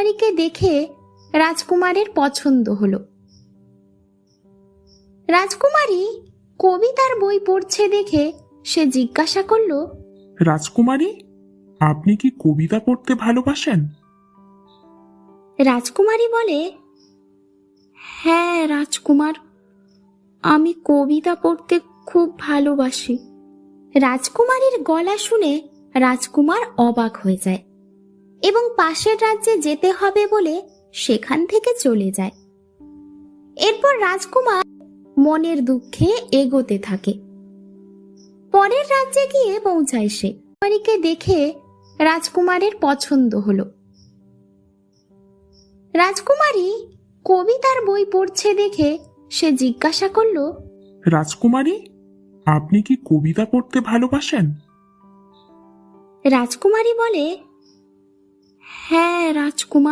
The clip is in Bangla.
রাজকুমারীকে দেখে রাজকুমারের পছন্দ হলো। রাজকুমারী কবিতার বই পড়ছে দেখে সে জিজ্ঞাসা করলো, রাজকুমারী, আপনি কি কবিতা পড়তে ভালোবাসেন? রাজকুমারী বলে, হ্যাঁ রাজকুমার, আমি কবিতা পড়তে খুব ভালোবাসি। রাজকুমারীর গলা শুনে রাজকুমার অবাক হয়ে যায় এবং পাশের রাজ্যে যেতে হবে বলে সেখান থেকে চলে যায়। এরপর রাজকুমার মনের দুঃখে এগোতে থাকে। পরের রাজ্যে গিয়ে পৌঁছায় সে। রাজকুমারীকে দেখে রাজকুমারের পছন্দ হলো। রাজকুমারী কবিতার বই পড়ছে দেখে সে জিজ্ঞাসা করলো, রাজকুমারী, আপনি কি কবিতা পড়তে ভালোবাসেন? রাজকুমারী বলে, হ্যাঁ রাজকুমার,